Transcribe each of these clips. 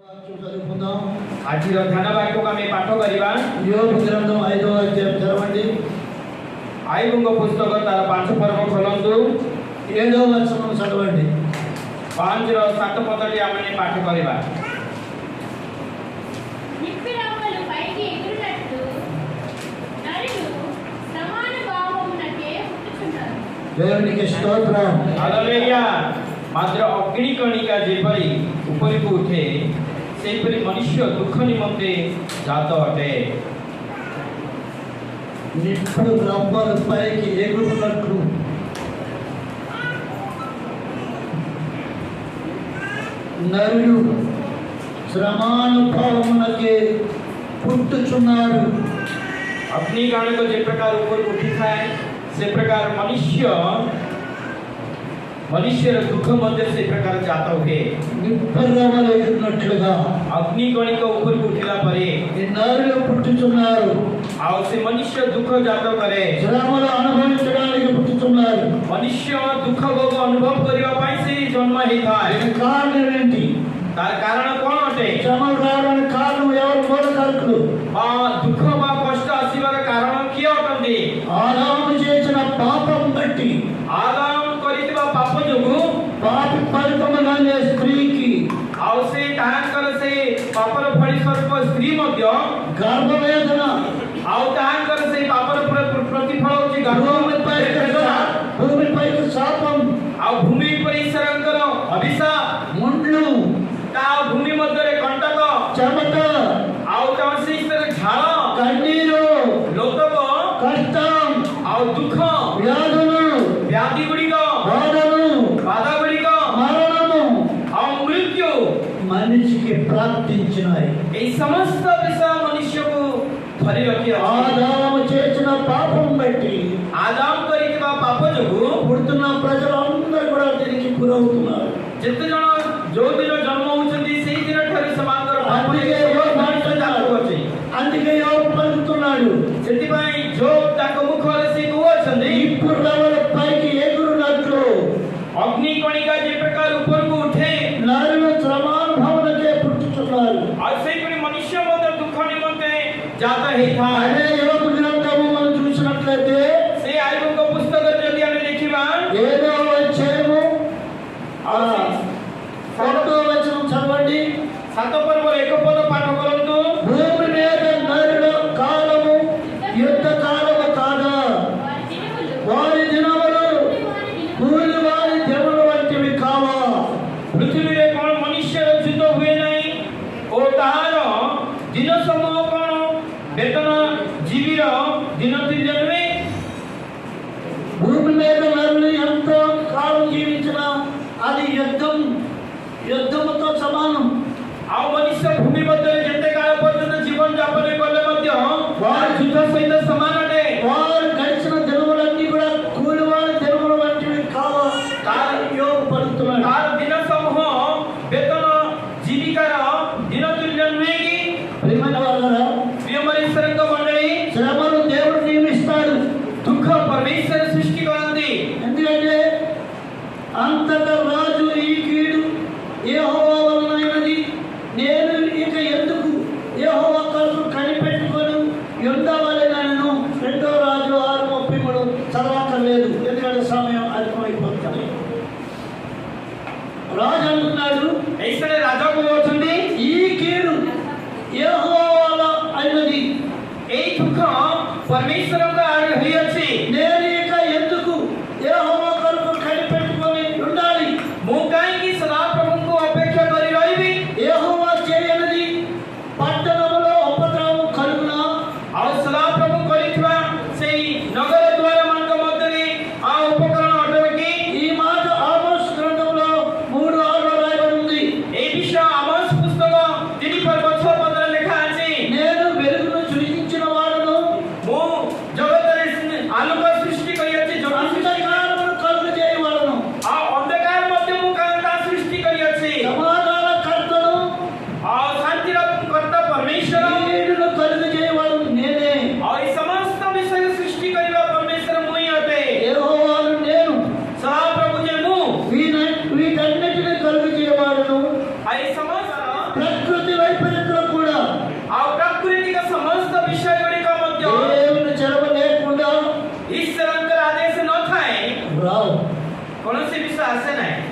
आज ध्यान वाक्य को आम पाठ करवा యోబు గ్రంథం 5వ అధ్యాయం చదవండి। आयुब पुस्तक तार 5 पर्व खोलंतु 7వ వచనం చదవండి। 5 ର 7 పదଟି आम पाठ करवा। నిప్పిరవ్వలు పైకి ఎగురునట్టు నరులు సమాన భావమునకే పుట్టుచున్నారు। దేవునికి స్తోత్రం। हालेलुया। मात्र अग्नि कणिका जेपरी ऊपर को उठे सेपरी मनुष्य दुख निमंते जात अटे। నిప్పుడు రవ్వలు పైకి ఎగురునట్లు నరులు శ్రమానుభవమునకే పుట్టుచున్నారు। अग्नि कण को जे प्रकार ऊपर उठी थाए से प्रकार मनुष्य दुख मध्य से प्रकार जाता हुए నిప్పురవ్వలు ఎగురునట్లుగా अग्नि कणिका ऊपर उठिला परे ఈ నరులు పుట్టుచున్నారు। आउ से मनुष्य दुख जात करे శ్రమలు అనుభవించడానికి పుట్టుచున్నారు। मनुष्य दुख भोग अनुभव करबा पई से जन्म हे थाए। దీనికి కారణం ఏంటి? तार कारण कोन अटे? శ్రమలు రావడానికి కారణం ఎవరు? మూలకారకులు। आ दुख बा कष्ट आसीबार कारण किए अटंदी? ఆదాము చేసిన పాపం బట్టి आदम करितबा पाप जोगु పాపి ఫలితముగానే స్త్రీకి आउ से तांकर से पापर फली स्वरूप स्त्री मध्य గర్భవేదన, आउ तांकर से पापर प्रतिफल होची భూమిపైకి శాపం, आउ भूमि पर ईश्वरंकर अभिशाप, ముండ్లు, ता भूमि मध्य रे कंटक, చెమట, आउ तमसे ईश्वर झाड़, కన్నీరు, लोतक, కష్టం, आउ दुख, వ్యాధులు, व्याधि गुड़िक, బాధలు, बाधा गुड़िक, మరణము आउ मृत्यु మనిషికి ప్రాప్తించినాయి। ए समस्त विषय मनुष्य को धरि रखी ఆదాము చేసిన పాపం బట్టి आदम करितबा पाप जोगु పుడుతున్న ప్రజలందరూ కూడా దీనికి గురవుతున్నారు। जेते जण जो दिन जन्म होचंदी सेही दिन ठारे समांतर అందుకే యోబు మాట్లాడుతున్నాడు। అందుకే యోబు పలుకుతున్నాడు, सेति पई जो ताको मुखरे से कहउछंदी ఇప్పుడు రవ్వలు పైకి ఎగురునట్లు अग्नि कणिका जे प्रकार ऊपर को उठे నరులు శ్రమానుభవమునకే పుట్టుచున్నారు। और से परी मनुष्य मध्य दुख निमंते जाता हे था। అదే యోబు గ్రంథము మనం చూసినట్లయితే से आयुब को पुस्तक जदि हम देखिबा 7వ అధ్యాయము 1వ వచనం చదవండి। 7 पर्व 1 पद पाठ करंतु భూమి మీద నరుల కాలము యుద్ధ కాలము కాదా? వారి దినములు వారి దినములు కూలి వారి దినముల వంటివి కావా? पृथ्वी रे कोन मनुष्य रचित हुए नहीं ओ ताहार दिन समूह कोन वेतन जीवीर दिन तिरजनवे భూమి మీద నరులు ఎంత కాలం జీవించినా అది యుద్ధముతో సమానం। आ मनुष्य भूमि मध्य जते काल पर्यंत जीवन यापन करले मध्य वार युद्ध सहित समान अटे। వారు గడిచిన దినములన్నీ కూడా కూలి వారి దినముల వంటివి కావా? యోబు పలుకుతున్నాడు। तार दिन समूह वेतन जीविकार दिन तिरजनवे की ప్రియమైన వాళ్ళారా, प्रियमरीश्वरंग मंडली శ్రమను దేవుడు నియమిస్తాడు। दुख परमेश्वर सृष्टि करंदी। ఎందుకంటే అంతటా రాజు ఈ కీడు యెహోవా వలనైనది, నేను ఇక ఎందుకు యెహోవా కొరకు కనిపెట్టుకొని ఉండవలెనను 2వ రాజు 6:33 చదవక్కర్లేదు, ఎందుకంటే సమయం అధికమైపోతుంది। రాజు అంటున్నాడు, ऐसने राजा को होचंदी ఈ కీడు యెహోవా వలన అయినది, ए दुख परमेश्वरंग आरि अछि। నేను ఇక ఎందుకు యెహోవా కొరకు కనిపెట్టుకొని ఉండాలి? मु काई की सदा प्रभु को अपेक्षा करी रहिबी। యెహోవా చేయనిది పట్టణములో ఉపద్రవం కలుగునా? और सदा प्रभु करिथवा सेही नगर द्वार मानक मध्यरे आ उपकरण अटकी। ఈ మాట ఆమోస్ గ్రంథంలో 3:6 రాయబడి ఉంది। ए विषय आमोस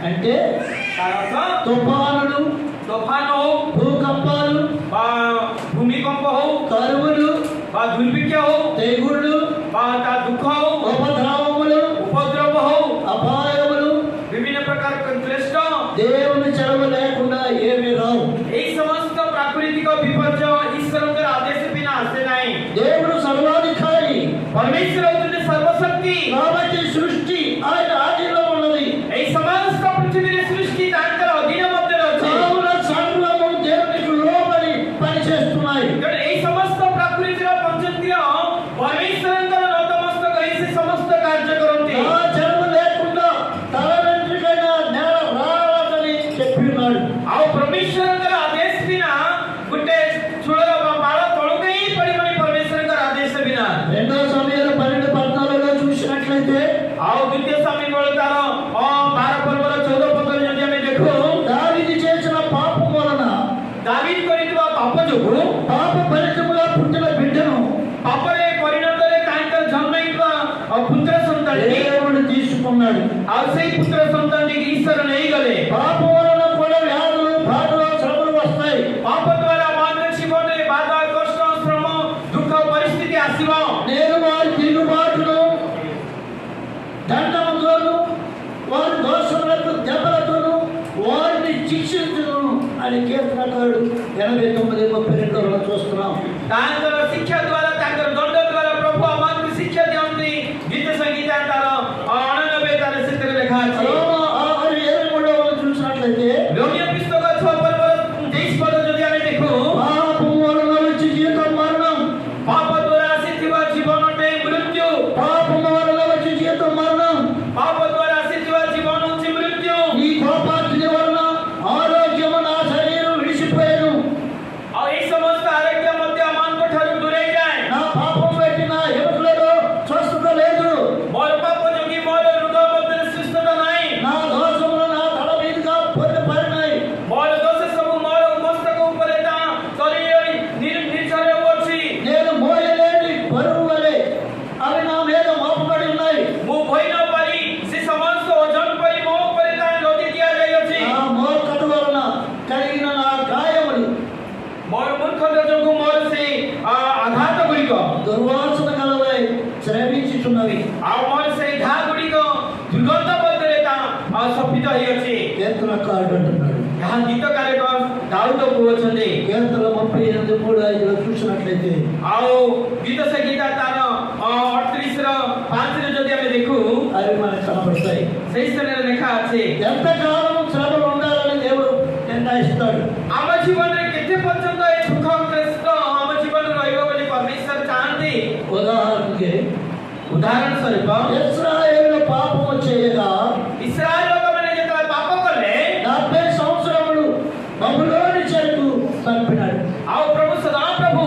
అంటే ତାର ଅର୍ଥ తుఫానులు, ତୋଫାନ ହଉ భూకంపాలు, ବା ଭୂମିକମ୍ପ ହଉ కరువులు, ବା ଦୁର୍ଭିକ୍ଷ ହଉ తెగుళ్ళు, ବା ତା ଦୁଃଖ ହଉ ఉపద్రవములు, ଉପଦ୍ରବ ହଉ అపాయములు ବିଭିନ୍ନ ପ୍ରକାର କ୍ଲେଷ୍ଟ దేవుని చలవ లేకుండా ఏమీ రావు. এই সমস্ত প্রাকৃতিক বিপর্যয় ঈশ্বরের আদেশ বিনা আসে নাই। దేవుడు సర్వాధికారి পরমেশ্বর হচ্ছেন সর্বশক্তি। కాబట్టి సృష్టి ఆయన ఆధీనంలో ఉన్నది. এই সমস্ত পৃথিবীর সৃষ্টি তাঁর অধীন মধ্যে রয়েছে। కావున సర్వము దేవునికి లోబడి పనిచేస్తున్నాయి. কারণ এই সমস্ত প্রাকৃতিক পঞ্চেন্দ্রিয় পরমেশ্বরের নতমস্তক হয়ে সে সমস্ত কার্য করতে। నా చలవ లేకుండా తల వెంట్రుకైనా నేల రావాలని చెప్పినాడు. ଆଉ ପରମେଶ୍ୱରଙ୍କର ଆଦେଶ ବିନା ଗୋଟେ ଛୁଳର ବାଳ ତଳକୁ ହିଁ ପଡ଼ିବନି ପରମେଶ୍ୱରଙ୍କର ଆଦେଶ ବିନା। రెండో సమయాలు 12:14లో చూసినట్లయితే ଆଉ ଦ୍ୱିତୀୟ ସ୍ୱାମୀ ବେଳ ତାର 12 ପର୍ବର 14 ପଦରେ ଯଦି ଆମେ ଦେଖୁ దావీదు చేసిన పాపం వలన ଦାବିଦ କରିଥିବା ପାପ ଯୋଗୁଁ పాప ఫలితముగా పుట్టిన బిడ్డను ପାପରେ ପରିଣତରେ ତାଙ୍କର ଜନ୍ମ ହେଇଥିବା ପୁତ୍ର ସନ୍ତାନଟି దేవుడు తీసుకున్నాడు. ଆଉ ସେଇ ପୁତ୍ର ସନ୍ତାନଟିକି ଈଶ୍ୱର ନେଇଗଲେ। పాపం వలన కూడా వ్యాధులు, బాధలు, శ్రమలు వస్తాయి. ପାପ ଦ୍ୱାରା ମାନବ ଜୀବନରେ ବାଧା କଷ୍ଟ ଶ୍ରମ ଦୁଃଖ ପରିସ୍ଥିତି ଆସିବ। నేను వారి తిరుగుబాటును దండముతోను వారి దోషములకు దెబ్బలతోను వారిని శిక్షించును అని కీర్తనకారుడు 89:32 చూస్తున్నాం. ତାଙ୍କର ଶିକ୍ଷା ଦ୍ୱାରା ତାଙ୍କର ଦଣ୍ଡ ଦ୍ୱାରା ପ୍ରଭୁ ଆମକୁ ଶିକ୍ଷା ଦିଅନ୍ତି। ଗୀତ ସଂଗୀତ ତାର 89 ତାର ସେଥିରେ ଲେଖା ଅଛି। రోమ 6:23 చూసినట్లయితే ରୋମିଓ ପୁସ୍ତକ 6 ପର୍ବର 23 ପଦ ଯଦି ଆମେ ଦେଖୁ పాపం వలన వచ్చి జీతం మరణం, ପାପ ଦ୍ୱାରା ଆସିଥିବା ଜୀବନଟେ ମୃତ୍ୟୁ। పాపం వలన వచ్చి జీతం మరణం, ପାପ ଦ୍ୱାରା ଆସିଥିବା ଜୀବନ ହେଉଛି ମୃତ୍ୟୁ। ఈ కోపాగ్ని వలన ఆరోగ్యము నా శరీరం విడిచిపోయాను. ଆଉ ଏଇ ସମସ୍ତ ଆରୋଗ୍ୟ ମଧ୍ୟ ଆମମାନଙ୍କ ଠାରୁ ଦୂରେଇ ଯାଏ। నా పాపం పెట్టి నా ఎముకలలో స్వస్థత లేదు. ମୋର ପାପ ଯୋଗି ମୋର ହୃଦୟ ମଧ୍ୟରେ ସୁସ୍ଥତା ନାହିଁ। నా దోషములు నా తల మీదుగా పొందిపడినాయి. ମୋର ଦୋଷ ସବୁ ମୋର ମସ୍ତକ ଉପରେ ତା ଶରୀରରେ ନିର୍ଝର ହେଉଛି। నేను మోయలేని బరువు వలె అవి నా మీద మోపబడి ఉన్నాయి. ମୁଁ ବୋହି ନ ପାରି ସେ ସମସ୍ତ ଓଜନ ପରି ମୋ ଉପରେ ତା ଲଦି ଦିଆଯାଇଅଛି। నా మూర్ఖత వలన కలిగిన నా గాయములు, ମୋର ମୂର୍ଖତା ଯୋଗୁଁ ମୋର ସେ ଆଘାତ ଗୁଡ଼ିକ దుర్వాసన గలవై శ్రమించుచున్నవి. ଆଉ ମୋର ସେଇ ଘା ଗୁଡ଼ିକ ଦୁର୍ଗନ୍ଧ ମଧ୍ୟରେ ତା ଶୋଭିତ ହେଇଅଛି। కీర్తనకారుడు అంటున్నాడు. ଏହା ଗୀତକାରକ ଦାଉଦ କହୁଅଛନ୍ତି। కీర్తన 38:3-5 చూసినట్లయితే ଆଉ ଗୀତ ସଂଗୀତ ତାର 38ର 5ରେ ଯଦି ଆମେ ଦେଖୁ అవి మనకు కనబడతాయి. ସେଇ ସ୍ଥାନରେ ଲେଖା ଅଛି ఎంతకాలం శ్రమలు ఉండాలని దేవుడు నిర్ణయిస్తాడు. ଆମ ଜୀବନରେ କେତେ ପର୍ଯ୍ୟନ୍ତ ଏ ଦୁଃଖ କ୍ଲେଶ ଆମ ଜୀବନରେ ରହିବ ବୋଲି ପରମେଶ୍ୱର ଚାହାନ୍ତି। ఉదాహరణకి ଉଦାହରଣ ସ୍ୱରୂପ ఇశ్రాయేలు పాపము చేయగా ଇସ୍ରାଏଲ ଲୋକମାନେ ଯେତେବେଳେ ପାପ କଲେ 70 సంవత్సరములు బబులోని చెరకు పంపినాడు. ଆଉ ପ୍ରଭୁ ସଦାପ୍ରଭୁ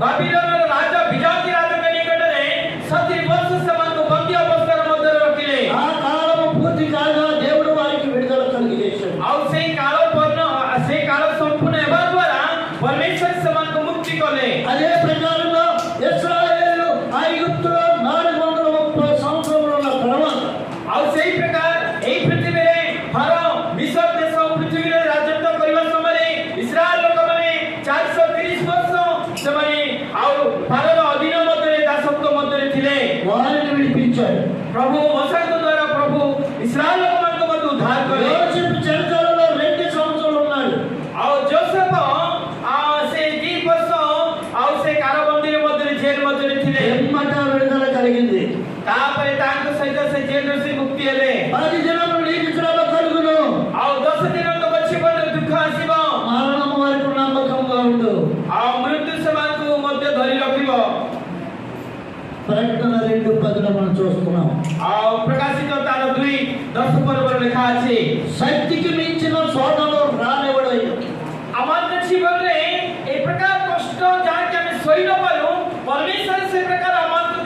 ବାବିଲୋନର ରାଜା ବିଜାତି ରାଜାଙ୍କ ନିକଟରେ 70 ବର୍ଷ ସେମାନଙ୍କୁ ବନ୍ଦୀ ଅବସ୍ଥାର ମଧ୍ୟରେ ରଖିଲେ। ఆ కాలము పూర్తి కాగా దేవుడు వారికి విడుదల కలిగజేశాడు. ଆଉ ସେଇ କାଳ ସମ୍ପୂର୍ଣ୍ଣ ହେବା ଦ୍ୱାରା ପରମେଶ୍ୱର ସେମାନଙ୍କୁ ମୁକ୍ତି କଲେ। అదే ప్రకారంగా ఇశ్రాయేలు ఐగుప్తులో 430 సంవత్సరములు ఉన్న తర్వాత ଆଉ ସେଇ ପ୍ରକାର ଏଇ ପୃଥିବୀରେ ଫାର ମିଶର ଦେଶ ପୃଥିବୀରେ ରାଜତ୍ୱ କରିବା ସମୟରେ ଇସ୍ରାଏଲ ଲୋକମାନେ 430 ବର୍ଷ ସେମାନେ ଆଉ ଫାରର ଅଧୀନ ମଧ୍ୟରେ ଦାସତ୍ୱ ମଧ୍ୟରେ ଥିଲେ। వారిని విడిపించాడు. ପ୍ରଭୁ ମୋଶେଙ୍କ ଦ୍ୱାରା ପ୍ରଭୁ ଇସ୍ରାଏଲ ଲୋକମାନଙ୍କୁ ମଧ୍ୟ ଉଦ୍ଧାର କଲେ। యోసేపు చెరసాలలో 2 సంవత్సరాలు ఉన్నాడు. ଆଉ ଯୋସେଫ ସେ 2 ବର୍ଷ ଆଉ ସେ କାରାବନ୍ଦୀ ମଧ୍ୟରେ ଜେଲ୍ ମଧ୍ୟରେ ଥିଲେ। ఎమ్మట విడుదల కలిగింది. ତାପରେ ତାଙ୍କ ସହିତ ସେ ଜେଲରୁ ସେ ମୁକ୍ତି ହେଲେ। 10 దినములు నీకు శ్రమ కలుగును. ଆଉ 10 ଦିନ ତମ ଜୀବନରେ ଦୁଃଖ ଆସିବ। మరణము వరకు నమ్మకంగా ఉండు. ଆଉ ମୃତ୍ୟୁ ସେମାନଙ୍କୁ ମଧ୍ୟ ଧରି ରଖିବ। ప్రకటన 2:10 మనం చూస్తున్నాం. ଆଉ ପ୍ରକାଶିତ ତାର 2:10 ପର୍ବର ଲେଖା ଅଛି శక్తికి మించిన శోధనలు రానివ్వడై ଆମର ଜୀବନରେ ଏ ପ୍ରକାର କଷ୍ଟ ଯାହାକି ଆମେ ସହି ନ ପାରୁ ପରମେଶ୍ୱର ସେ ପ୍ରକାର ଆମକୁ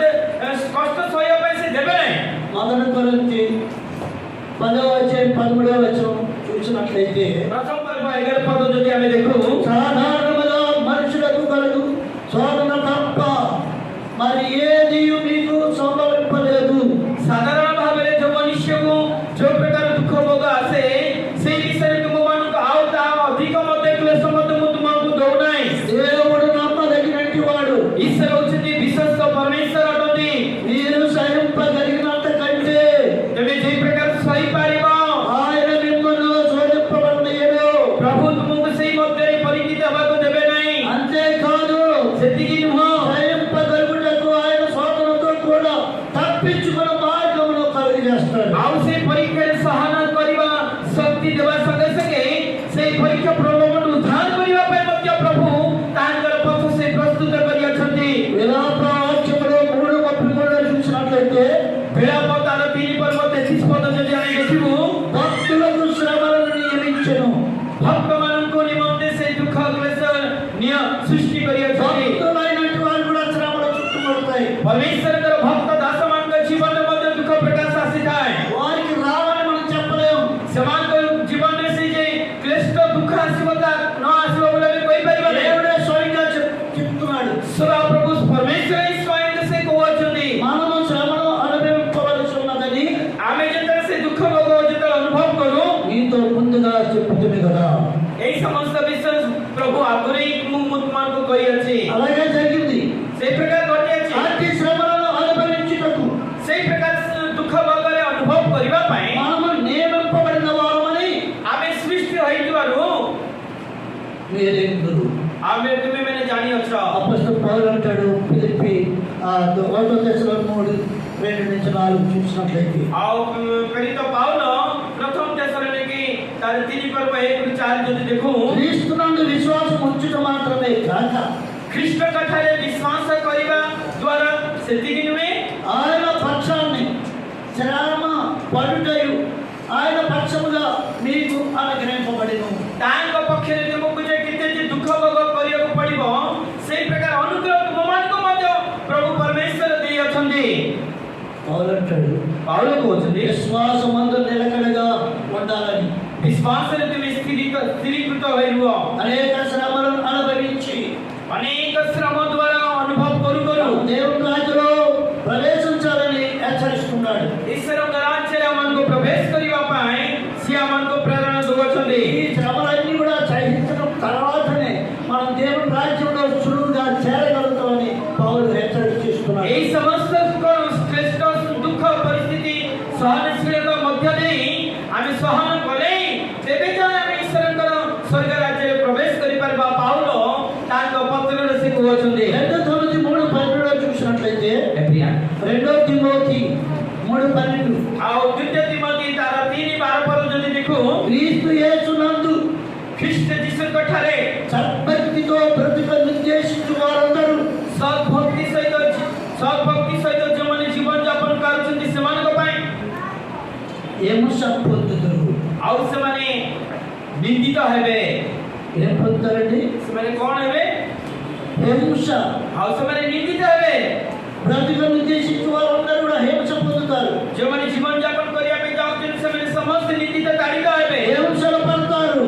କଷ୍ଟ ସହିବା ପାଇଁ ସେ ଦେବେ ନାହିଁ। 1 కొరింథీ 10:13 చూసినట్లయితే ପ୍ରଥମ ପର୍ବ 11 ପଦ ଯଦି ଆମେ ଦେଖୁ సాధారణముగా మనుషులకు కలుగు శోధన తప్ప మరి ఏది మీకు సంభవింపలేదు. ସାଧାରଣ ଭାବରେ ଯୋଉ ମନୁଷ୍ୟକୁ ଯୋଉ ପ୍ରକାର ଦୁଃଖ ଭୋଗ ଆସେ ଆଉ ସେ ପରୀକ୍ଷାରେ ସାହସ କରିବା ଶକ୍ତି ଦେବା ସଙ୍ଗେ ସଙ୍ଗେ ସେ ପରୀକ୍ଷା ପ୍ରଲୋଭନ ଉଦ୍ଧାର କରିବା ପାଇଁ ମଧ୍ୟ ପ୍ରଭୁ ତାଙ୍କର ପଥ ସେ ପ୍ରସ୍ତୁତ କରି ଅଛନ୍ତି। విలాప వాక్యములో 3:13 చూసినట్లయితే ବିଳାପ ତାର 3:33 ପଦ ଯଦି ଆମେ ଦେଖିବୁ, భక్తులకు శ్రమలను నియమించెను। ଭକ୍ତମାନଙ୍କ ନିମନ୍ତେ ସେ ଦୁଃଖ କ୍ଲେଶ ସୃଷ୍ଟି କରି ଅଛନ୍ତି। భక్తులైనటువంటి వారు కూడా శ్రమలు చుట్టుముడతాయి। ପରମେଶ୍ୱରଙ୍କର ଭକ୍ତ ଦାସମାନଙ୍କ ଜୀବନରେ ମଧ୍ୟ ଦୁଃଖ ପ୍ରକାଶ ଆସିଥାଏ। వారికి రావని మనం చెప్పలేము। ସେମାନଙ୍କ ଜୀବନରେ ସେ ଯେ କ୍ଲେଶ ଦୁଃଖ ଆସିବ ତା ନ ଆସିବ ବୋଲି ଆମେ କହିପାରିବା ନାହିଁ। దేవుడే స్వయంగా చెప్తున్నాడు। ସଦା ପ୍ରଭୁ ପରମେଶ୍ୱର ହିଁ ସ୍ୱୟଂ ସେ କହୁଛନ୍ତି, మనము శ్రమను అనుభవించవలసి ఉన్నదని ଆମେ ଯେତେବେଳେ ସେ ଦୁଃଖ ଭୋଗ ଯେତେବେଳେ ଅନୁଭବ କରୁ, నీతో ముందుగా చెప్పుతుంది కదా। ଏଇ ସମସ୍ତ ବିଷୟ ପ୍ରଭୁ ଆଗରୁ ହିଁ ମୁଁ ତୁମମାନଙ୍କୁ କହିଅଛି। అలాగే జరిగింది। ସେଇ ପ୍ରକାର ଘଟିଅଛି। అట్టి శ్రమలను అనుభవించుటకు ସେଇ ପ୍ରକାର ଦୁଃଖ ଭୋଗରେ ଅନୁଭବ କରିବା ପାଇଁ మనము నియమింపబడిన వారమని ଆମେ ସୃଷ୍ଟି ହୋଇଥିବାରୁ మీరెందురు? ଆମେ ତୁମେମାନେ ଜାଣିଅଛ। అపొస్తలుడు పౌలు అంటాడు ఫిలిప్పి 1:3-2-4 చూసినట్లయితే, ଆଉ ପ୍ରେରିତ ପାଉଲ ପ୍ରଥମ ତେସଲୋନିକେ ତାର 3:1-4 ଯଦି ଦେଖୁ, క్రీస్తునందు విశ్వాసం ఉంచుట మాత్రమే కాక ଖ୍ରୀଷ୍ଟଙ୍କ ଠାରେ ବିଶ୍ୱାସ କରିବା ଦ୍ୱାରା ସେତିକି ନୁହେଁ, ఆయన పక్షాన్ని శ్రమ పడుటయు ఆయన పక్షముగా మీకు అనుగ్రహింపబడిను। ତାଙ୍କ ପକ୍ଷରେ ତୁମକୁ ଯେ କେତେ ଯେ ଦୁଃଖ ଭୋଗ କରିବାକୁ ପଡ଼ିବ, ସେଇ ପ୍ରକାର ଅନୁଗ୍ରହ ତୁମମାନଙ୍କୁ ମଧ୍ୟ ପ୍ରଭୁ ପରମେଶ୍ୱର ଦେଇଅଛନ୍ତି। పౌలు అంటాడు ପାଉଲ କହୁଛନ୍ତି, విశ్వాసమందు నిలకడగా ఉండాలని, ବିଶ୍ୱାସରେ ତୁମେ ସ୍ଥିରୀକୃତ ହୋଇ ରୁହ। అనేక శ్రమలను అనుభవించి ଅନେକ ଶ୍ରମ ଦ୍ୱାରା ଅନୁଭବ କରୁ କରୁ దేవుని రాజ్యంలో ప్రవేశించాలని హెచ్చరిస్తున్నాడు। ଈଶ୍ୱରଙ୍କ ରାଜ୍ୟରେ ଆମମାନଙ୍କୁ ପ୍ରବେଶ କରିବା ପାଇଁ ସିଏ ଆମମାନଙ୍କୁ ପ୍ରେରଣା ଦେଉଅଛନ୍ତି। ఈ శ్రమలన్నీ కూడా సహించడం తర్వాతనే మనం దేవుని రాజ్యంలో సులువుగా చేరగలుగుతామని పౌలు హెచ్చరిస్తున్నాడు। এই সমস্ত শ্রেষ্ঠ দুঃখ পরিস্থিতি সহনশীলতা মধ্য দেই আমি সহন কলে তেবে যাই আমি ঈশ্বরଙ୍କର স্বর্গ রাজ্যে প্রবেশ করি পারবা। পাউল তাଙ୍କ পত্ରରେ ସେ କହୁଛନ୍ତି। 2 తిమోతి 3:12 చూసినట్లయితే, ఎబ్రియన్ 2 తిమోతి 3:12 ଆଉ ଦ୍ୱିତୀୟ ତିମୋଥୀ ତାର 3:12 ପଦ ଯଦି ଦେଖୁ, క్రీస్తు యేసునందు ଖ୍ରୀଷ୍ଟ ଯୀଶୁଙ୍କ ଠାରେ సద్భక్తితో బ్రతుకు నిర్దేశించు వారందరూ ସଦ୍ଭକ୍ତି ସହିତ ଯେଉଁମାନେ ଜୀବନ ଯାପନ କରୁଛନ୍ତି ସେମାନଙ୍କ ପାଇଁ హింస పొందుతారు। ଆଉ ସେମାନେ ନିନ୍ଦିତ ହେବେ। ఏం పొందుతారండి? ସେମାନେ କଣ ହେବେ? హింస। ଆଉ ସେମାନେ ନିନ୍ଦିତ ହେବେ। బ్రతుకు నిర్దేశించు వారందరూ కూడా హింస పొందుతారు। ଯେଉଁମାନେ ଜୀବନ ଯାପନ କରିବା ପାଇଁ ଯାଉଛନ୍ତି ସେମାନେ ସମସ୍ତେ ନିନ୍ଦିତ ତାଡ଼ିତ ହେବେ। హింసలు పడతారు।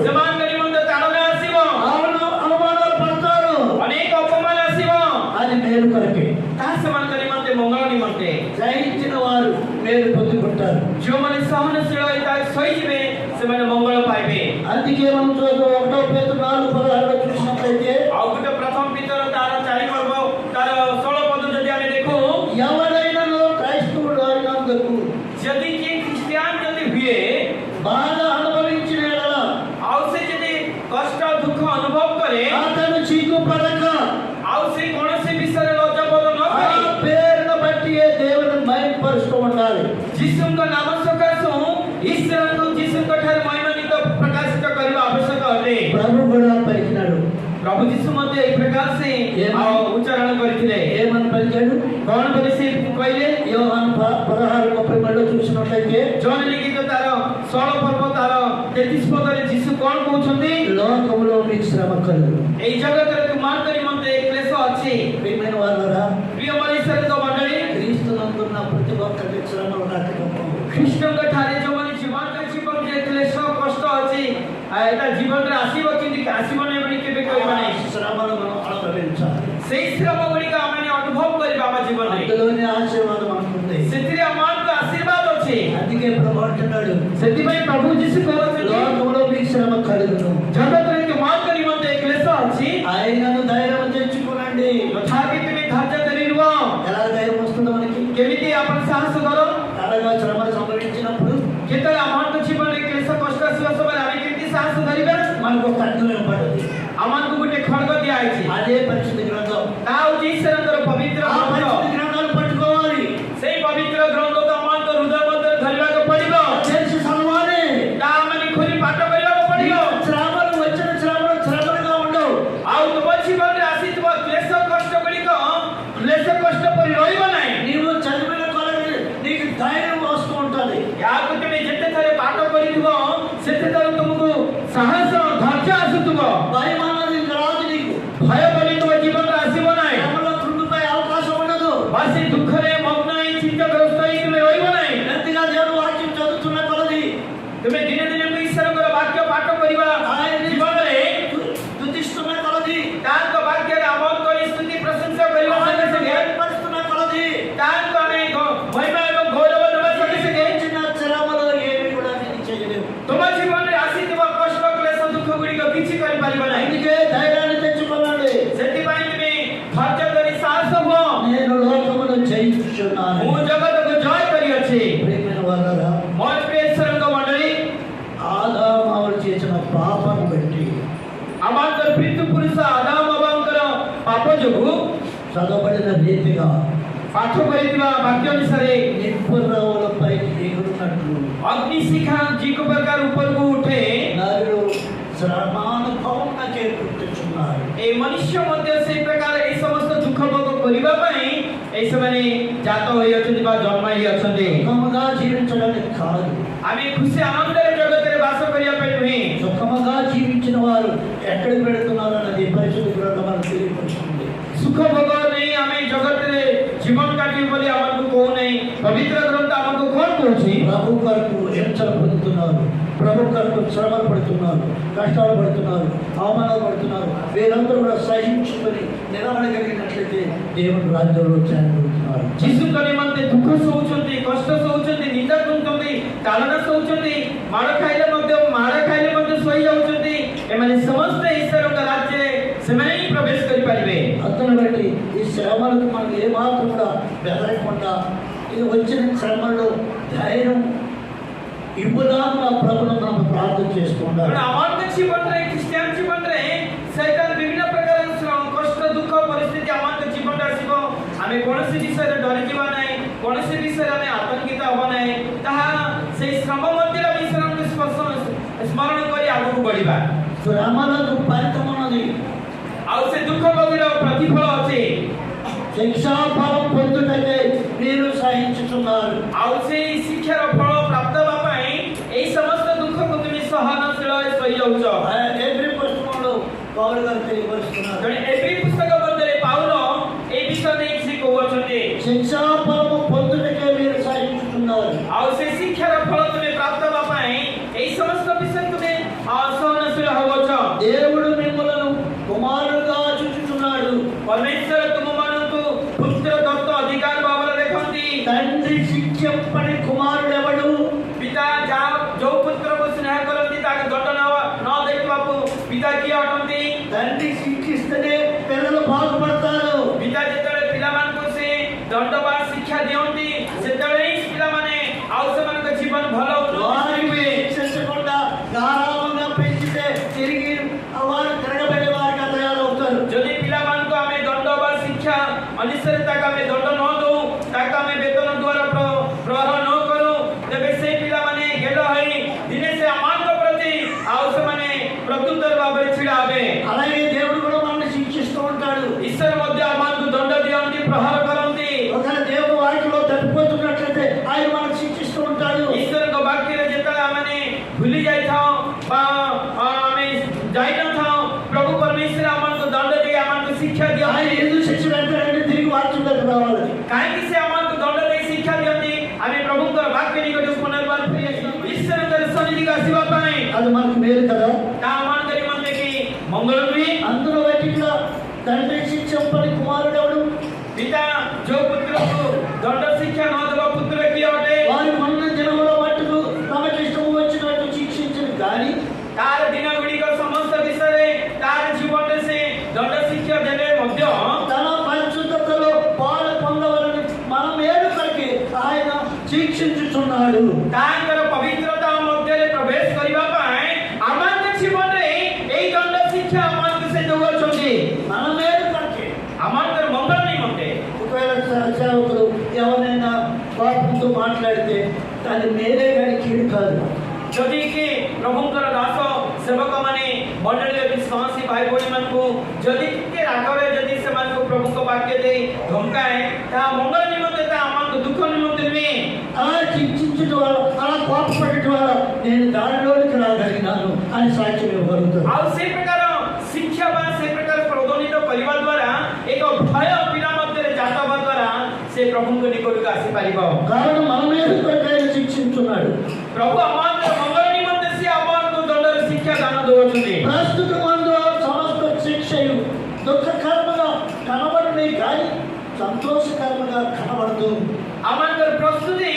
ସେମାନଙ୍କ ନିମନ୍ତେ ତାଡ଼ନା ଆସିବ, అవమానాలు పడతారు। ଅନେକ ଅପମାନ ଆସିବ। అది మేలు కొరకే। ତାହା ସେମାନଙ୍କ ନିମନ୍ତେ ମଙ୍ଗଳ ନିମନ୍ତେ। జయించిన వారు మేలు పొందుకుంటారు। ଯେଉଁମାନେ ସହନଶୀଳ ହୋଇ ତାହା ସହିଯିବେ ସେମାନେ ମଙ୍ଗଳ ପାଇବେ। అందుకే మనం 1 పేతురు 4:16 చూసినట్లయితే, ଆଉ ଗୋଟେ ପ୍ରଥମ ପିତର ତାର 4 ପର୍ବ ତାର 16 ପଦ ଯଦି ଆମେ ଦେଖୁ, ఎవరైనా క్రైస్తవుడు అయినందుకు ଯଦି କିଏ ଖ୍ରୀଷ୍ଟିଆନ ଯଦି ହୁଏ బాధ అనుభవించిన యెడల ଆଉ ସେ ଯଦି କଷ୍ଟ ଦୁଃଖ ଅନୁଭବ କରେ అతను సిగ్గుపడక ଆଉ ସେ କୌଣସି ବିଷୟରେ ଲଜ୍ଜାବୋଧ ନ ఆ କରି పేరును బట్టి దేవుని మహిమపరుస్తూ ఉండాలి। ଯୀଶୁଙ୍କ ନାମ ସକାଶୁ ଈଶ୍ୱରଙ୍କୁ ଯୀଶୁଙ୍କ ଠାରେ ମହିମାନ୍ୱିତ ପ୍ରକାଶିତ କରିବା ଆବଶ୍ୟକ ଅଟେ। ప్రభు కూడా పలికినాడు। ପ୍ରଭୁ ଯୀଶୁ ମଧ୍ୟ ଏହି ପ୍ରକାର ସେ ଉଚ୍ଚାରଣ କରିଥିଲେ। ఏమని పలికాడు? କଣ ବୋଲି ସେ କହିଲେ? యోహాను 16:32 చూసినట్లయితే, ଜଣ ଲିଖିତ ତାର 16 ପର୍ବ ତାର 33 ପଦରେ ଯୀଶୁ କଣ କହୁଛନ୍ତି? లోకములో మీకు శ్రమ కలుగును। ଏଇ ଜଗତରେ ତୁମମାନଙ୍କ ନିମନ୍ତେ କ୍ଲେଶ ଅଛି। ప్రియమైన వారులారా, ପ୍ରିୟ ମଣିଷଙ୍କ ମଣ୍ଡଳୀ, క్రీస్తునందున్న ప్రతి ఒక్కరికి శ్రమలు రాకపోవు। ଖ୍ରୀଷ୍ଟଙ୍କ ଠାରେ ଯେଉଁମାନେ ଜୀବନରେ କ୍ଲେଶ କଷ୍ଟ ଅଛି, ଏଟା ଜୀବନରେ ଆସିବ କିନ୍ତୁ ଆସିବ ନାହିଁ ବୋଲି କେବେ କହିବା ନାହିଁ। శ్రమలు మనం అనుభవించాలి। ସେଇ ଶ୍ରମ ଗୁଡ଼ିକ ଆମେ ଅନୁଭବ କରିବା ଆମ ଜୀବନରେ। అందులోని ఆశీర్వాదం మనకుంది। ସେଥିରେ ଆମମାନଙ୍କୁ ଆଶୀର୍ବାଦ ଅଛି। అందుకే ప్రభు అంటున్నాడు, ସେଥିପାଇଁ ପ୍ରଭୁ ଯୀଶୁ କହୁଛନ୍ତି లోకములో మీకు శ్రమ కలుగును, ଜଗତରେ ତୁମମାନଙ୍କ ନିମନ୍ତେ କ୍ଲେଶ ଅଛି, ఆయనను ధైర్యం తెచ్చుకోనండి। ତଥାପି ତୁମେ ଧୈର୍ଯ୍ୟ ଧରି ରୁହ। ఎలా ధైర్యం వస్తుందో మనకి? କେମିତି ଆପଣ ସାହସ କର? అలాగా శ్రమలు సంభవించినప్పుడు ଯେତେବେଳେ ଆମମାନଙ୍କ ଜୀବନରେ କ୍ଲେଶ କଷ୍ଟ ଆସିବା ସମୟରେ ଆମେ କେମିତି ସାହସ ଧରିବା? మనకు ఒక అర్థం ఇవ్వబడింది। ଆମମାନଙ୍କୁ ଗୋଟେ ଖଡଗ ଦିଆଯାଇଛି। అదే పరిశుద్ధ గ్రంథం। ତାହା ହେଉଛି ଈଶ୍ୱରଙ୍କର ପବିତ୍ର ఆ ଗ୍ରନ୍ଥ। పరిశుద్ధ గ్రంథాలు పట్టుకోవాలి। ସେଇ ପବିତ୍ର ବାଇବେଲ ଗ୍ରନ୍ଥ ତ ଆମମାନଙ୍କ ହୃଦୟ ମଧ୍ୟରେ ଧରିବାକୁ ପଡ଼ିବ। తెలిసి చదవాలి. ତା ମାନେ ଖୋଲି ପାଠ କରିବାକୁ ପଡ଼ିବ। శ్రమలు వచ్చిన శ్రమలుగా ఉండవు. ଆଉ ତୁମ ଜୀବନରେ ଆସିଥିବା କ୍ଲେଶ କଷ୍ଟ ଗୁଡ଼ିକ କ୍ଲେଶ କଷ୍ଟ ପରି ରହିବ ନାହିଁ। నీవు చదివిన కొలది నీకు ధైర్యం వస్తూ ఉంటుంది. याକୁ तुम ଯେତେ ଥର ପାଠ କରିଥିବ ସେତେ ଥର ତୁମକୁ ସାହସ ଧୈର୍ଯ୍ୟ ଆସୁଥିବ। భయం అన్నది ఇంకా రాదు నీకు. ଭୟ ବୋଲି ତୁମ ଜୀବନରେ ଆସିବ ନାହିଁ। శ్రమలో కృంగిపోయే అవకాశం ఉండదు. ବା ସେ ଦୁଃଖରେ ମଗ୍ନ ହେଇ ଚିନ୍ତାଗ୍ରସ୍ତ ହେଇ ତୁମେ ରହିବ ନାହିଁ। ఎంతగా దేవుడు వాక్యం చదువుతున్న కొలది ତୁମେ ଦିନେ ଦିନେ ଈଶ୍ୱରଙ୍କର ବାକ୍ୟ ପାଠ କରିବା ଜୀବନରେ స్తుతిస్తున్న కొలది ତାଙ୍କ ବାକ୍ୟରେ ଆମନ କରି ସ୍ତୁତି ପ୍ରଶଂସା କରିବା ସଙ୍ଗେ ସଙ୍ଗେ పరిస్తున్న కొలది ତାଙ୍କ ଆମେ ମହିମା ଏବଂ ଗୌରବ ଦେବା ସଙ୍ଗେ ସଙ୍ଗେ చిన్న శ్రమలో ఏమి కూడా నేను చేయలేవు. ତୁମ ଜୀବନରେ ଆସିଥିବା କଷ୍ଟ କ୍ଲେଶ ଦୁଃଖ ଗୁଡ଼ିକ କିଛି କରିପାରିବ ନାହିଁ। అందుకే ధైర్యాన్ని తెచ్చుకోవాలి. ସେଥିପାଇଁ ତୁମେ ଧୈର୍ଯ୍ୟ ଧରି ସାହସ ହୁଅ। నేను లోకమును జయించుచున్నాను. ମୁଁ ଜଗତକୁ ଜୟ କରିଅଛି। ప్రియమైన వాళ్ళారా, ମୋର ପ୍ରିୟ ଈଶ୍ୱରଙ୍କ ମଣ୍ଡଳୀ, ఆదాము చేసిన పాపం బట్టి ଆମଙ୍କର ପ୍ରୀତି ପୁରୁଷ ଆଦାମ ବାବାଙ୍କର ପାପ ଯୋଗୁଁ చదవబడిన రీతిగా ପାଠ କରିଥିବା ବାକ୍ୟ ଅନୁସାରେ నిప్పురవులపై ఎగురున్నట్లు ଅଗ୍ନିଶିଖା ଯିକ ପ୍ରକାର ଉପରକୁ ଉଠେ। నరుడు శ్రమానుభవం చేకూర్చున్నారు. এই ମନୁଷ୍ୟ ମଧ୍ୟ ସେଇ ପ୍ରକାର এই ସମସ୍ତ ଦୁଃଖ ଭୋଗ କରିବା ପାଇଁ এই ସେମାନେ ଜାତ ହୋଇଅଛନ୍ତି ବା ଜନ୍ମ ହୋଇଅଛନ୍ତି। సుఖముగా జీవించడానికి కాదు, ଆମେ ଖୁସି ଆନନ୍ଦରେ ଜଗତରେ ବାସ କରିବା ପାଇଁ ନୁହେଁ। సుఖముగా జీవించిన వారు ఎక్కడికి వెళుతున్నారు అన్నది పరిశుద్ధ గ్రంథం మనకు తెలియపరుస్తుంది. ସୁଖ ଭୋଗ ନେଇ ଆମେ ଜଗତରେ ଜୀବନ କାଟିବୁ ବୋଲି ଆମକୁ କହୁନାହିଁ। ପବିତ୍ର ଗ୍ରନ୍ଥ ଆମକୁ କ'ଣ କହୁଛି? ప్రభు కొరకు హింసలు పొందుతున్నారు, ప్రభు కొరకు శ్రమలు పడుతున్నారు, కష్టాలు పడుతున్నారు, అవమానాలు పడుతున్నారు. వీరందరూ కూడా సహించుకొని నిలబడగలిగినట్లయితే దేవుని రాజ్యంలో చేరగలుగుతున్నారు. ଯୀଶୁଙ୍କ ନିମନ୍ତେ ଦୁଃଖ ସହୁଛନ୍ତି, କଷ୍ଟ ସହୁଛନ୍ତି, ନିନ୍ଦା ଶୁଣୁଛନ୍ତି, ତାଳନା ସହୁଛନ୍ତି, ମାଡ଼ ଖାଇଲେ ମଧ୍ୟ ଶୋଇ ଯାଉଛନ୍ତି। ଏମାନେ ସମସ୍ତେ ଈଶ୍ୱରଙ୍କ ରାଜ୍ୟରେ ସେମାନେ ହିଁ ପ୍ରବେଶ କରିପାରିବେ। అతను బట్టి ఈ శ్రమలకు మనం ఏమాత్రం కూడా బెదరకుండా ఇది వచ్చిన శ్రమలో ధైర్యం ఇవ్వడానికి నా ప్రభుత్వం మనం ప్రార్థన చేసుకుంటారు. ତେଣୁ ଆମମାନଙ୍କ ଜୀବନରେ ଖ୍ରୀଷ୍ଟିଆନ ଜୀବନରେ ସୈତାନ ବିଭିନ୍ନ ପ୍ରକାର କଷ୍ଟ ଦୁଃଖ ପରିସ୍ଥିତି ଆମମାନଙ୍କ ଜୀବନରେ ଆସିବ। ଆମେ କୌଣସି ବିଷୟରେ ଡରିଯିବା ନାହିଁ, କୌଣସି ବିଷୟରେ ଆମେ ଆତଙ୍କିତ ହବ ନାହିଁ। ତାହା ସେଇ ଶ୍ରମ ମଧ୍ୟରେ ଆମେ ଈଶ୍ୱରଙ୍କୁ ସ୍ମରଣ କରି ଆଗକୁ ବଢିବା। శ్రమలకు ఫలితం ఉన్నది, ଆଉ ସେ ଦୁଃଖ ଭୋଗର ପ୍ରତିଫଳ ଅଛି। శిక్షాఫలం పొందుటకే మీరు సహించుతున్నారు. ଆଉ ସେଇ ଶିକ୍ଷାର ଫଳ ପ୍ରାପ୍ତ ହେବା ପାଇଁ ଏଇ ସମସ୍ତ ଦୁଃଖକୁ ତୁମେ ସହନଶୀଳ ସହି ଯାଉଛ। ఎవ్రీ పుస్తకంలో పౌలు గారు తెలియపరుస్తున్నారు. ତେଣୁ ଏଭଳି ପୁସ୍ତକ ମଧ୍ୟରେ ପାଉଲ এই ବିଷୟ ନେଇ ସେ କହୁଅଛନ୍ତି। శిక్షాఫలము పొందుటకే మీరు సహించుతున్నారు. ଆଉ ସେ ଶିକ୍ଷାର ଫଳ ତୁମେ ପ୍ରାପ୍ତ ହେବା ପାଇଁ ଏଇ ସମସ୍ତ ବିଷୟ ତୁମେ ସହନଶୀଳ ହେଉଛ। దేవుడు మిమ్మల్ని కుమారుడుగా చూచుచున్నాడు. ପରମେଶ୍ୱର ତୁମମାନଙ୍କୁ ପୁତ୍ର ଦତ୍ତ ଅଧିକାର ଭାବରେ ଦେଖନ୍ତି। తండ్రి శిక్షింపని కుమారుడు ఎవడు? ପିତା ଯୋଉ ପୁତ୍ରକୁ ସ୍ନେହ କରନ୍ତି ତାକୁ ଦଣ୍ଡ ନ ଦେଖିବାକୁ ପିତା କିଏ ଅଟନ୍ତି? తండ్రి శిక్షిస్తేనే పిల్లలు బాగుపడతారు. ପିତା ଯେତେବେଳେ ପିଲାମାନଙ୍କୁ ସେ ଦଣ୍ଡ ବା ଶିକ୍ଷା ଦିଅନ୍ତି ସେତେବେଳେ ହିଁ ପିଲାମାନେ ଆଉ ସେମାନଙ୍କ ଜୀବନ ଭଲ వారిని శిక్షించకుండా గారాబంగా పెంచితే తిరిగి వారు తిరగబడే వారిగా తయారవుతారు. ଯଦି ପିଲାମାନଙ୍କୁ ଆମେ ଦଣ୍ଡ ବା ଶିକ୍ଷା ଅନୁସାରେ ତାକୁ ଆମେ ଦଣ୍ଡ ନ ଦଉ, ତାକୁ ଆମେ ବେତନ ଦ୍ୱାରା ପ୍ରହାର ନ କରୁ, ତେବେ ସେ ପିଲାମାନେ ଗେଲ ହୋଇ ଦିନେ ସେ ଆମମାନଙ୍କ ପ୍ରତି ଆଉ ସେମାନେ ପ୍ରତ୍ୟୁତ୍ତର ଭାବରେ ଛିଡ଼ା ହେବେ। అలాగే దేవుడు కూడా మనల్ని శిక్షిస్తూ ఉంటాడు. ଈଶ୍ୱର ମଧ୍ୟ ଆମମାନଙ୍କୁ ଦଣ୍ଡ ଦିଅନ୍ତି, ପ୍ରହାର କରନ୍ତି। ఒకవేళ దేవుడు వాక్యంలో తప్పిపోతున్నట్లయితే ఆయన మనల్ని శిక్షిస్తూ ఉంటాడు. ଈଶ୍ୱରଙ୍କ ବାକ୍ୟରେ ଯେତେବେଳେ ଆମେ ଭୁଲି ଯାଇଥାଉ ବା ଆମେ ଯାଇନଥାଉ, ପ୍ରଭୁ ପରମେଶ୍ୱର ଆମମାନଙ୍କୁ ଦଣ୍ଡ ଦେଇ ଆମମାନଙ୍କୁ ଶିକ୍ଷା ఆయన ଦିଅନ୍ତି। ఎందుకు శిక్ష పెడతాడంటే తిరిగి వాక్యంలోకి రావాలి. କାହିଁକି ସେ ଆମମାନଙ୍କୁ ଦଣ୍ଡ ଦେଇ ଶିକ୍ଷା ଦିଅନ୍ତି? ଆମେ ପ୍ରଭୁଙ୍କର ବାକ୍ୟ ନିକଟକୁ ପୁନର୍ବାର ଫେରି ଆସିବା, ଈଶ୍ୱରଙ୍କର ସନ୍ନିଧିକୁ ଆସିବା ପାଇଁ। అది మనకు మేలు కదా. ତା ଆମମାନଙ୍କ ନିମନ୍ତେ କି ମଙ୍ଗଳ ନୁହେଁ? అందులో బయటికి తండ్రి శిక్షింపని కుమారుడు ఎవడు? ପିତା ଯୋଉ ପୁତ୍ରକୁ ଦଣ୍ଡ ଶିକ୍ଷା ନ ଦେବା ପୁତ୍ର କିଏ ଅଟେ? వారి మొన్న దినములో మట్టుకు తమకి ఇష్టము వచ్చినట్టు శిక్షించిన కానీ ତାର ଦିନ ଗୁଡ଼ିକ ସମସ୍ତ ବିଷୟରେ ତାର ଜୀବନରେ ସେ ଦଣ୍ଡ ଶିକ୍ଷା ଦେଲେ ମଧ୍ୟ తన పరిశుద్ధతలో పాలు పొందవాలని మనం ఏడు కొరకే ఆయన శిక్షించుచున్నాడు. ତାଙ୍କର ପବିତ୍ରତା ମଧ୍ୟରେ ପ୍ରବେଶ କରିବା ପାଇଁ ଆମମାନଙ୍କ ଜୀବନରେ ଏଇ ଦଣ୍ଡ ଶିକ୍ଷା ଆମମାନଙ୍କୁ ସେ ଦେଉଅଛନ୍ତି। మనం ఏడు కొరకే. ଆମଙ୍କର ମଙ୍ଗଳ ନିମନ୍ତେ। ఒకవేళ సేవకులు ఎవరైనా పాపం మనతో మాట్లాడితే అది మేలే కానీ కీడు కాదు. ଯଦି କି ପ୍ରଭୁଙ୍କର ଦାସ ସେବକମାନେ ମଣ୍ଡଳୀର ବିଶ୍ୱାସୀ ଭାଇ ଭଉଣୀମାନଙ୍କୁ ଯଦି ଟିକେ ରାଗରେ ଯଦି ସେମାନଙ୍କୁ ପ୍ରଭୁଙ୍କ ବାକ୍ୟ ଦେଇ ଧମକାଏ ତାହା ମଙ୍ଗଳ ନିମନ୍ତେ ତାହା ଆମକୁ ଦୁଃଖ ନିମନ୍ତେ ନୁହେଁ. అలా చింతించడం వల్ల అలా కోపపడటం వల్ల నేను దారిలోకి రాగలిగినాను అని సాక్ష్యం ఇవ్వగలుగుతాను. ଆଉ ସେ ପ୍ରକାର ଶିକ୍ଷା ବା ସେ ପ୍ରକାର ପ୍ରବୋଧିତ କରିବା ଦ୍ୱାରା ଏକ ଭୟ ପିଲା ମଧ୍ୟରେ ଜାତ ହେବା ଦ୍ୱାରା ସେ ପ୍ରଭୁଙ୍କ ନିକଟକୁ ଆସିପାରିବ. కారణం మన మీద ఆయన శిక్షించున్నాడు. ପ୍ରଭୁ ଆମମାନଙ୍କ ମଙ୍ଗଳ ନିମନ୍ତେ ସେ ଆମମାନଙ୍କୁ ଦଣ୍ଡର ଶିକ୍ଷା ଦାନ ଦେଉଛନ୍ତି. ప్రస్తుత మందు సమస్త శిక్షయు దుఃఖకర్మగా కనబడినే కానీ సంతోషకర్మగా కనబడదు. ଆମଙ୍କର ପ୍ରସ୍ତୁତି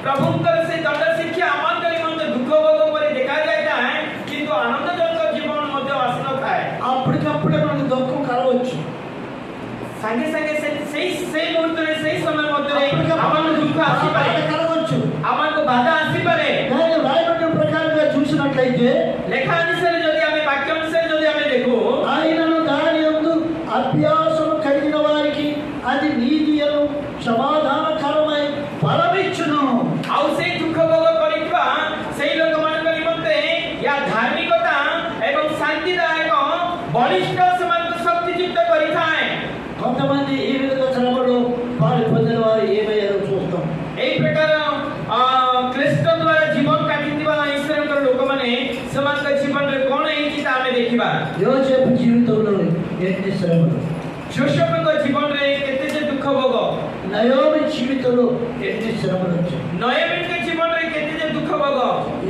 ପ୍ରଭୁଙ୍କର ସେ ଦଣ୍ଡ ଶିକ୍ଷା ଆମମାନଙ୍କ ନିମନ୍ତେ ଦୁଃଖ ଭୋଗ ପରି ଦେଖାଯାଇଥାଏ କିନ୍ତୁ ଆନନ୍ଦଜନକ ଜୀବନ ମଧ୍ୟ ଆସିନଥାଏ. అప్పటికప్పుడే మనకు దుఃఖం కలవచ్చు. ସାଙ୍ଗେ ସାଙ୍ଗେ ସେଇ ମୁହୂର୍ତ୍ତରେ ସେଇ ସମୟ ମଧ୍ୟରେ ଆମମାନଙ୍କୁ ଦୁଃଖ ଆସିପାରେ, కలవచ్చు. ଆମମାନଙ୍କୁ ବାଧା ଆସିପାରେ. కానీ రాయబడిన ప్రకారంగా చూసినట్లయితే ଲେଖା ଅନୁସାରେ ଯଦି ଆମେ ବାକ୍ୟ ଅନୁସାରେ ଯଦି ଆମେ ଦେଖୁ ఆయనను దాని యందు అభ్యాసము కలిగిన వారికి అది నీతియను సమాధానకరమై ఫలమిచ్చును. ଆଉ ସେଇ ଦୁଃଖ ଭୋଗ କରିଥିବା ସେଇ ଲୋକମାନଙ୍କ ନିମନ୍ତେ ୟା ଧାର୍ମିକତା ଏବଂ ଶାନ୍ତିଦାୟକ ବଳିଷ୍ଠ ସେମାନଙ୍କୁ ଶକ୍ତିଯୁକ୍ତ କରିଥାଏ. కొంతమంది ఈ విధంగా శ్రమలో వారి పొందిన వారు ఏమయ్యారో చూస్తాం. এই ପ୍ରକାର କ୍ଲେଷ୍ଟ ଦ୍ୱାରା ଜୀବନ କାଟିଥିବା ଈଶ୍ୱରଙ୍କର ଲୋକମାନେ ସେମାନଙ୍କ ଜୀବନରେ କ'ଣ ହେଇଛି ତା ଆମେ ଦେଖିବା. యోసేపు జీవితంలో ఎన్ని శ్రమలు, ଯୋଶେଫଙ୍କ ଜୀବନରେ କେତେ ଯେ ଦୁଃଖ ଭୋଗ, నయోమి జీవితంలో ఎన్ని శ్రమలు వచ్చాయి. ନୟମୀଙ୍କ ଜୀବନରେ କେତେ ଯେ ଦୁଃଖ ଭୋଗ,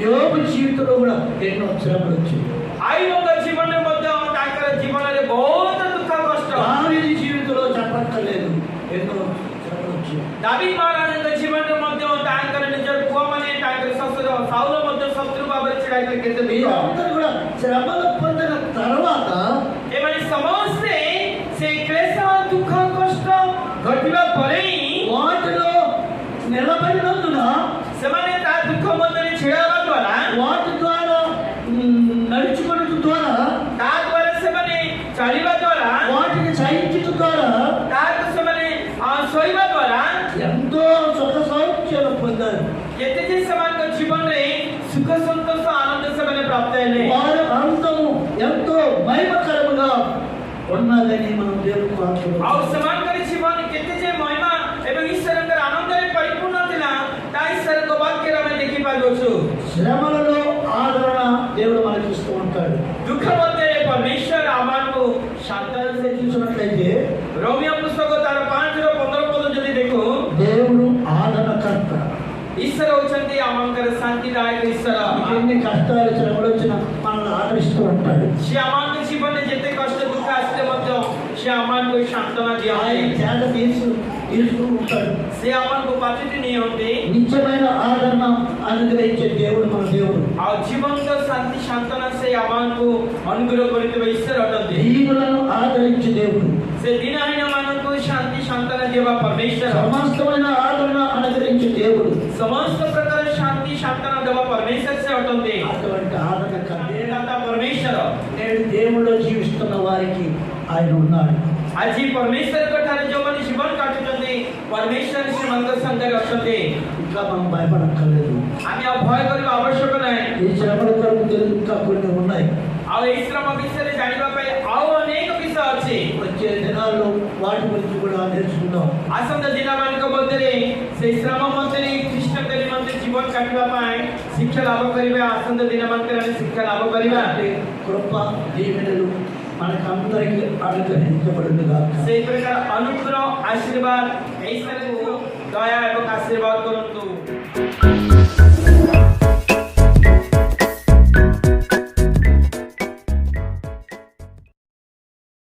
యోబు జీవితంలో కూడా ఎన్నో శ్రమలు వచ్చాయి. ଆୟୁବଙ୍କ ଜୀବନରେ ମଧ୍ୟ ତାଙ୍କର ଜୀବନରେ ବହୁତ ଦୁଃଖ କଷ୍ଟ, దావీదు జీవితంలో చెప్పక్కర్లేదు ఎన్నో శ్రమలు వచ్చాయి. ଦାବୀଦ ମହାରାଜଙ୍କ ଜୀବନରେ ମଧ୍ୟ ତାଙ୍କର ନିଜର ପୁଅମାନେ ତାଙ୍କର ଶ୍ୱଶୁର ସାଉଲ ମଧ୍ୟ ଶତ୍ରୁ ଭାବରେ ଛିଡ଼ା ହେଇଥିଲେ କେତେ ଦୁଃଖ. వీరందరూ కూడా శ్రమలు పొందిన తర్వాత ଏମାନେ ସମସ୍ତେ ସେଇ କ୍ଲେଶ ଦୁଃଖ କଷ୍ଟ ଘଟିବା ପରେ వాటిలో నిలబడినందున ସେମାନେ ତା ଦୁଃଖ ମଧ୍ୟରେ ଛିଡ଼ା ହେବା ଦ୍ୱାରା వాటి ద్వారా నడుచుకోవడం ద్వారా ତା ଦ୍ୱାରା ସେମାନେ ଚାଲିବା ଦ୍ୱାରା వాటిని సహించడం ద్వారా ତାହାକୁ ସେମାନେ ଶୋଇବା ଦ୍ୱାରା ఎంతో సుఖ సౌఖ్యాలు పొందారు. କେତେ ଯେ ସେମାନଙ୍କ ଜୀବନରେ ସୁଖ ସନ୍ତୋଷ ଆନନ୍ଦ ସେମାନେ ପ୍ରାପ୍ତ ହେଲେ. వారి అంతము ఎంతో మహిమకరముగా ఉన్నదని మనం దేవునికి వాక్యం ଆଉ ସେମାନଙ୍କର ଜୀବନ କେତେ ଯେ ମହିମା ଏବଂ ଈଶ୍ୱରଙ୍କର ଆନନ୍ଦରେ ପରିପୂର୍ଣ୍ଣ ଥିଲା ତା ଈଶ୍ୱରଙ୍କ ବାକ୍ୟରେ ଆମେ ଦେଖିପାରୁଛୁ. శ్రమలలో ఆదరణ దేవుడు మనకి ఇస్తూ ఉంటాడు. ଦୁଃଖ ମଧ୍ୟରେ ପରମେଶ୍ୱର ଆମମାନଙ୍କୁ ସାନ୍ତ୍ୱନା శాంతాన్ని చూసినట్లయితే ରୋମିଓ ପୁସ୍ତକ ତାର 5:15 ପଦ ଯଦି ଦେଖୁ దేవుడు ఆదరణకర్త. ଈଶ୍ୱର ହେଉଛନ୍ତି ଆମଙ୍କର ଶାନ୍ତିଦାୟକ ଈଶ୍ୱର. ఎన్ని కష్టాలు శ్రమలు వచ్చినా మనల్ని ఆదరిస్తూ ఉంటాడు. ସେ ଆମମାନଙ୍କ ଜୀବନରେ ଯେତେ କଷ୍ଟ ଦୁଃଖ ଆସିଲେ ମଧ୍ୟ ସେ ଆମମାନଙ୍କୁ ସାନ୍ତ୍ୱନା ఆయన ଦିଅନ୍ତି. త్యాగ తీసుకుంటూ ఉంటాడు. ସେ ଆମମାନଙ୍କୁ ପାତିଟି ନିଅନ୍ତି నిత్యమైన ఆదరణ అనుగ్రహించే దేవుడు మన దేవుడు. ଆଉ ଜୀବନ୍ତ ଶାନ୍ତି ସାନ୍ତ୍ୱନା ସେ ଆମମାନଙ୍କୁ ଅନୁଗ୍ରହ କରିଥିବା ଈଶ୍ୱର ଅଟନ୍ତି. దీనులను ఆదరించే దేవుడు. ସେ ଦିନହୀନ ମାନଙ୍କୁ ଶାନ୍ତି ସାନ୍ତ୍ୱନା ଦେବା ପରମେଶ୍ୱର. సమస్తమైన ఆదరణ అనుగ్రహించే దేవుడు. ସମସ୍ତ ପ୍ରକାର ଶାନ୍ତି ସାନ୍ତ୍ୱନା ଦେବା ପରମେଶ୍ୱର ସେ ଅଟନ୍ତି. అటువంటి ఆదరణకర్త ଦାତା ପରମେଶ୍ୱର నేడు దేవుడిలో జీవిస్తున్న వారికి ఆయన ఉన్నాడు. ଆଜି ପରମେଶ୍ୱରଙ୍କ ଠାରେ ଯେଉଁମାନେ ଜୀବନ କାଟୁଛନ୍ତି ପରମେଶ୍ୱର ସେମାନଙ୍କ ସାଙ୍ଗରେ ଅଛନ୍ତି. ఇంకా మనం భయపడక్కర్లేదు. ଆମେ ଆଉ ଭୟ କରିବା ଆବଶ୍ୟକ ନାହିଁ. ఈ శ్రమల కొరకు తెలుగు ఇంకా కొన్ని ఉన్నాయి. ଆଉ ଏଇ ଶ୍ରମ ବିଷୟରେ ଜାଣିବା ପାଇଁ ଆଉ ଅନେକ ବିଷୟ ଅଛି. వచ్చే దినాల్లో వాటి గురించి కూడా నేర్చుకుందాం. ଆସନ୍ତା ଦିନମାନଙ୍କ ମଧ୍ୟରେ ସେଇ ଶ୍ରମ ମଧ୍ୟରେ ଖ୍ରୀଷ୍ଟଙ୍କ ନିମନ୍ତେ ଜୀବନ କାଟିବା ପାଇଁ ଶିକ୍ଷା ଲାଭ କରିବା. ଆସନ୍ତା ଦିନମାନଙ୍କରେ ଆମେ ଶିକ୍ଷା ଲାଭ କରିବା. ఇలాంటి కృప దీవెనలు మనకందరికీ అనుగ్రహించబడును గాక. ସେଇ ପ୍ରକାର ଅନୁଗ୍ରହ ଆଶୀର୍ବାଦ ଈଶ୍ୱରଙ୍କୁ ଦୟା ଏବଂ ଆଶୀର୍ବାଦ କରନ୍ତୁ.